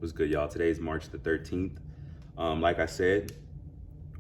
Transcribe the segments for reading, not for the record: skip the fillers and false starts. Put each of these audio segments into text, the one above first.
What's good, y'all? Today is March the 13th. Like I said,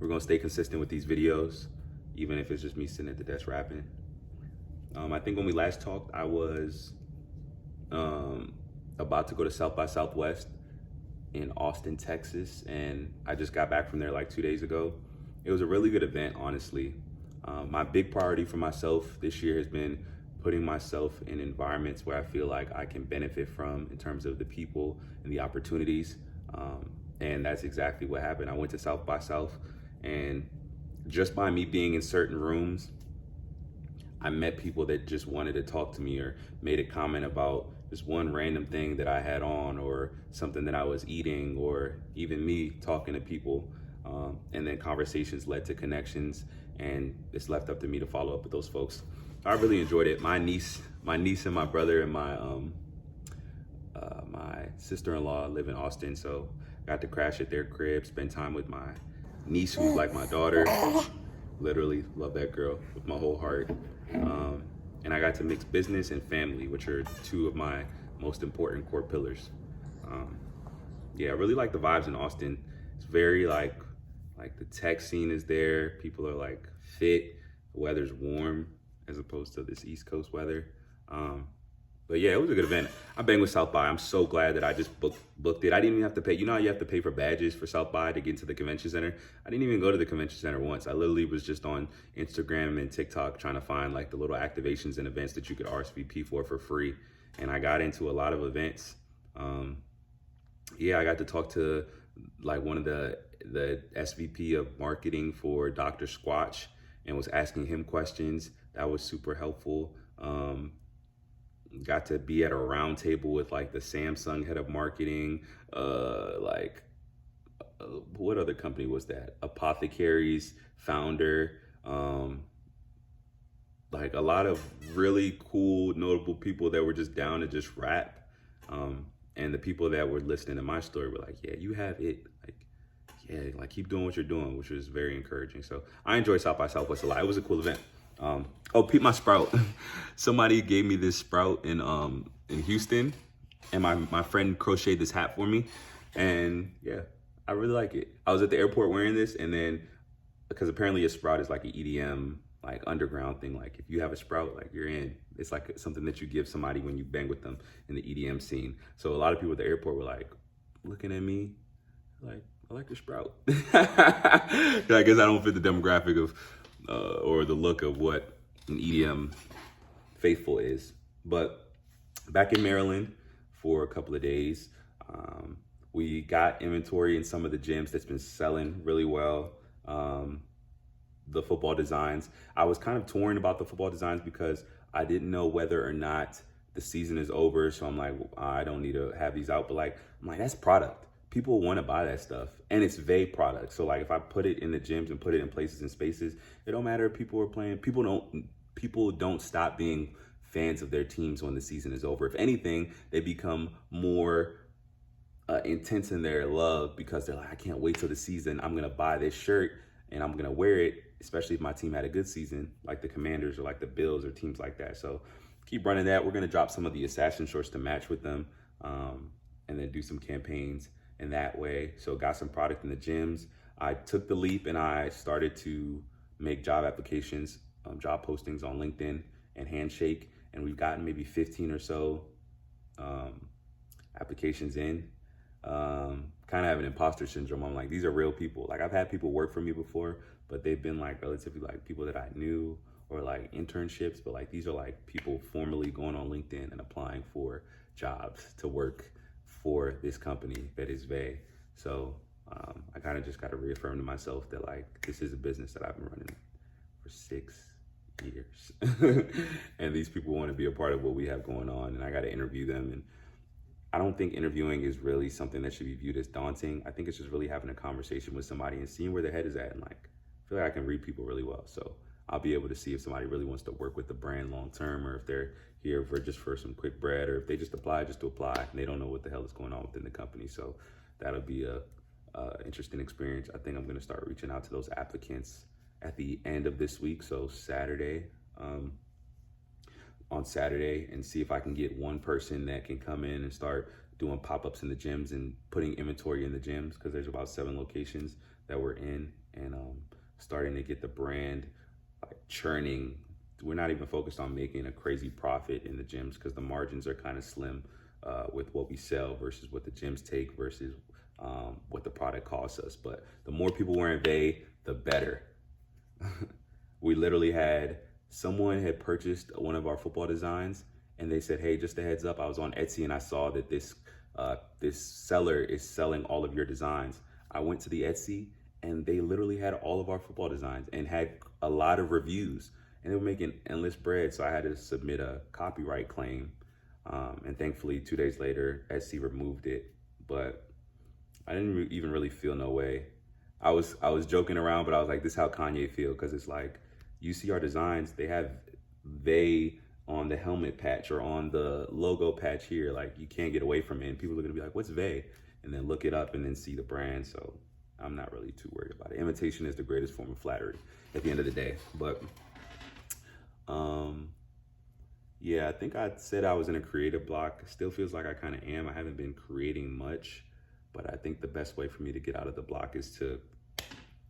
we're gonna stay consistent with these videos, even if it's just me sitting at the desk rapping. I think when we last talked, I was about to go to South by Southwest in Austin, Texas, and I just got back from there like 2 days ago. It was a really good event, honestly. My big priority for myself this year has been putting myself in environments where I feel like I can benefit from in terms of the people and the opportunities. And that's exactly what happened. I went to South by South, and just by me being in certain rooms, I met people that just wanted to talk to me or made a comment about just one random thing that I had on or something that I was eating, or even me talking to people. And then conversations led to connections, and it's left up to me to follow up with those folks. I really enjoyed it. My niece and my brother and my sister-in-law live in Austin, so got to crash at their crib, spend time with my niece who's like my daughter. Literally love that girl with my whole heart. And I got to mix business and family, which are two of my most important core pillars. Yeah, I really like the vibes in Austin. It's very like the tech scene is there. People are like fit. The weather's warm as opposed to this East Coast weather. But yeah, it was a good event. I banged with South by. I'm so glad that I just booked it. I didn't even have to pay. You know how you have to pay for badges for South by to get into the convention center? I didn't even go to the convention center once. I literally was just on Instagram and TikTok trying to find like the little activations and events that you could RSVP for free. And I got into a lot of events. Yeah, I got to talk to like one of the SVP of marketing for Dr. Squatch and was asking him questions. That was super helpful. Got to be at a round table with like the Samsung head of marketing, what other company was that? Apothecaries founder, like a lot of really cool, notable people that were just down to just rap. And the people that were listening to my story were like, yeah, you have it. Like, yeah, like keep doing what you're doing, which was very encouraging. So I enjoyed South by Southwest a lot. It was a cool event. Oh, Pete, my sprout. Somebody gave me this sprout in Houston, and my friend crocheted this hat for me, and yeah, I really like it. I was at the airport wearing this, and then because apparently a sprout is like an EDM like underground thing. Like if you have a sprout, like you're in. It's like something that you give somebody when you bang with them in the EDM scene. So a lot of people at the airport were like looking at me, like I like the sprout. I guess I don't fit the demographic of or the look of what an EDM faithful is. But back in Maryland for a couple of days, we got inventory in some of the gyms that's been selling really well. The football designs. I was kind of torn about the football designs because I didn't know whether or not the season is over. So I'm like, I don't need to have these out. But like, I'm like, that's product. People want to buy that stuff, and it's vague product. So like, if I put it in the gyms and put it in places and spaces, it don't matter if people are playing. People don't stop being fans of their teams when the season is over. If anything, they become more intense in their love because they're like, I can't wait till the season. I'm gonna buy this shirt and I'm gonna wear it, especially if my team had a good season, like the Commanders or like the Bills or teams like that. So keep running that. We're gonna drop some of the Assassin shorts to match with them, and then do some campaigns in that way. So got some product in the gyms. I took the leap and I started to make job applications, job postings on LinkedIn and Handshake, and we've gotten maybe 15 or so applications in. Kind of have an imposter syndrome. I'm like, these are real people. Like I've had people work for me before, but they've been like relatively like people that I knew or like internships, but like these are like people formally going on LinkedIn and applying for jobs to work for this company that is Vay. So I kind of just got to reaffirm to myself that like this is a business that I've been running for 6 years. And these people want to be a part of what we have going on, and I got to interview them. And I don't think interviewing is really something that should be viewed as daunting. I think it's just really having a conversation with somebody and seeing where their head is at. And like, I feel like I can read people really well. So I'll be able to see if somebody really wants to work with the brand long term, or if they're here for some quick bread, or if they just apply just to apply and they don't know what the hell is going on within the company. So that'll be a interesting experience. I think I'm gonna start reaching out to those applicants at the end of this week, so Saturday. on Saturday and see if I can get one person that can come in and start doing pop-ups in the gyms and putting inventory in the gyms, because there's about 7 locations that we're in, and starting to get the brand like churning. We're not even focused on making a crazy profit in the gyms because the margins are kind of slim with what we sell versus what the gyms take versus what the product costs us. But the more people wearing Vey, the better. We literally had someone had purchased one of our football designs, and they said, hey, just a heads up, I was on Etsy and I saw that this seller is selling all of your designs. I went to the Etsy and they literally had all of our football designs and had a lot of reviews, and they were making endless bread. So I had to submit a copyright claim. And thankfully 2 days later, Etsy removed it, but I didn't even really feel no way. I was joking around, but I was like, this is how Kanye feel. Cause it's like, you see our designs, they have Vey on the helmet patch or on the logo patch here. Like, you can't get away from it. And people are gonna be like, what's Vey? And then look it up and then see the brand. So I'm not really too worried about it. Imitation is the greatest form of flattery at the end of the day. But yeah, I think I said I was in a creative block. It still feels like I kind of am. I haven't been creating much, but I think the best way for me to get out of the block is to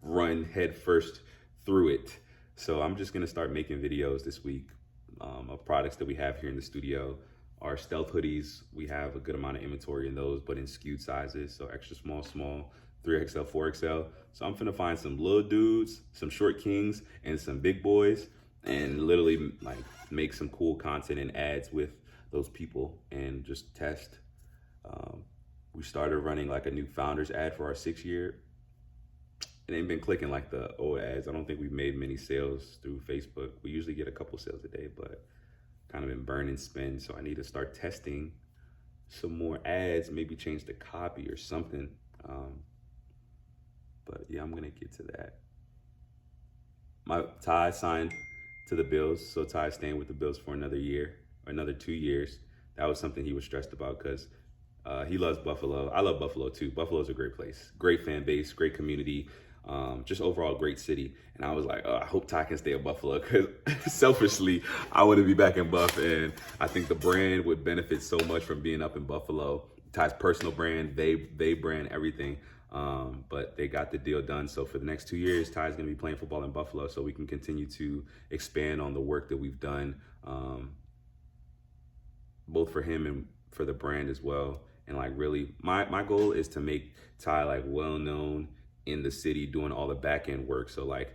run head first through it. So I'm just gonna start making videos this week of products that we have here in the studio. Our stealth hoodies, we have a good amount of inventory in those, but in skewed sizes. So extra small, 3XL, 4XL. So I'm finna find some little dudes, some short kings, and some big boys, and literally like make some cool content and ads with those people and just test. We started running like a new founders ad for our 6th year. It ain't been clicking like the old ads. I don't think we've made many sales through Facebook. We usually get a couple sales a day, but kind of been burning spend. So I need to start testing some more ads, maybe change the copy or something. But yeah, I'm gonna get to that. Ty signed to the Bills, so Ty's staying with the Bills for another year, or another 2 years. That was something he was stressed about because he loves Buffalo. I love Buffalo too. Buffalo's a great place, great fan base, great community, just overall great city. And I was like, oh, I hope Ty can stay in Buffalo, because selfishly, I want to be back in Buff, and I think the brand would benefit so much from being up in Buffalo. Ty's personal brand, they brand everything. But they got the deal done. So for the next 2 years, Ty's gonna be playing football in Buffalo, so we can continue to expand on the work that we've done, both for him and for the brand as well. And like really, my goal is to make Ty like well known in the city, doing all the back end work. So like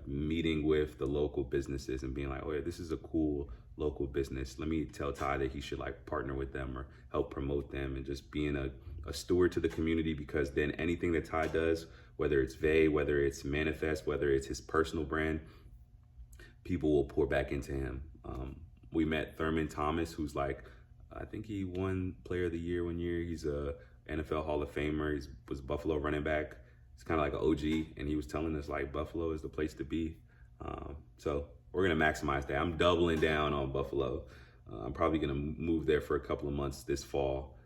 meeting with the local businesses and being like, oh yeah, this is a cool local business. Let me tell Ty that he should like partner with them or help promote them, and just being a steward to the community, because then anything that Ty does, whether it's Vey, whether it's Manifest, whether it's his personal brand, people will pour back into him. We met Thurman Thomas, who's like, I think he won Player of the Year one year. He's a NFL Hall of Famer. He was Buffalo running back. He's kind of like an OG, and he was telling us like Buffalo is the place to be. So we're gonna maximize that. I'm doubling down on Buffalo. I'm probably gonna move there for a couple of months this fall,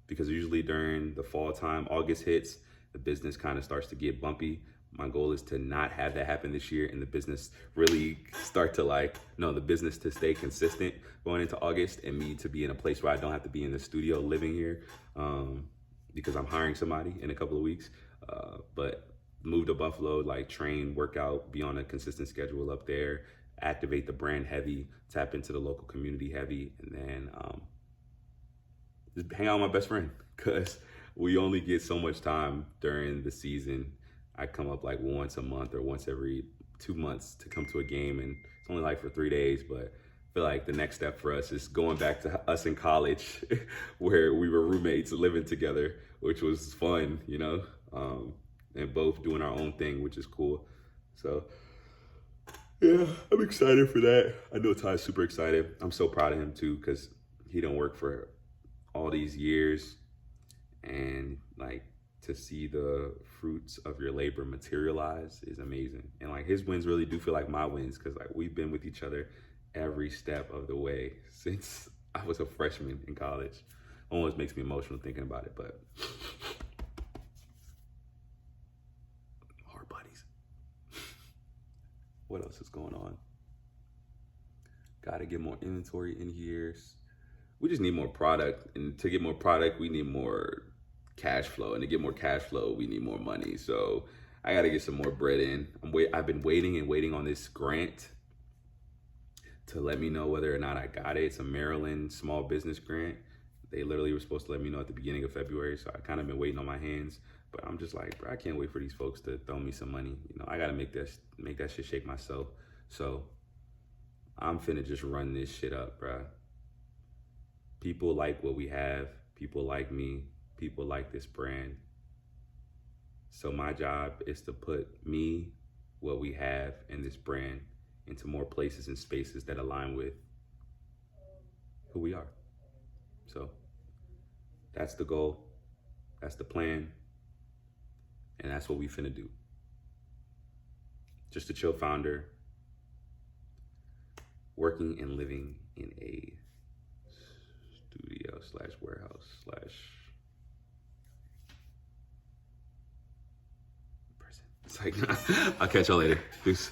because usually during the fall time, August hits, the business kind of starts to get bumpy. My goal is to not have that happen this year, and the business really start to the business to stay consistent going into August, and me to be in a place where I don't have to be in the studio living here, because I'm hiring somebody in a couple of weeks. But move to Buffalo, like train, work out, be on a consistent schedule up there, activate the brand heavy, tap into the local community heavy, and then just hang out with my best friend, because we only get so much time during the season. I come up like once a month or once every 2 months to come to a game, and it's only like for 3 days. But I feel like the next step for us is going back to us in college where we were roommates living together, which was fun, and both doing our own thing, which is cool. So yeah, I'm excited for that. I know Ty's super excited. I'm so proud of him too, because he don't work for all these years, and like to see the fruits of your labor materialize is amazing. And like his wins really do feel like my wins, because like we've been with each other every step of the way since I was a freshman in college. Almost makes me emotional thinking about it, but hard buddies. What else is going on? Gotta get more inventory in here. We just need more product, and to get more product, we need more cash flow, and to get more cash flow, we need more money. So I gotta get some more bread in. I've been waiting and waiting on this grant to let me know whether or not I got it. It's a Maryland small business grant. They literally were supposed to let me know at the beginning of February, so I kind of been waiting on my hands. But I'm just like, bro, I can't wait for these folks to throw me some money. You know, I gotta make that shit shake myself. So I'm finna just run this shit up, bro. People like what we have. People like me. People like this brand. So my job is to put me, what we have, and this brand into more places and spaces that align with who we are. So that's the goal. That's the plan. And that's what we finna do. Just a chill founder, working and living in a studio / warehouse / prison. It's like, I'll catch y'all later. Peace.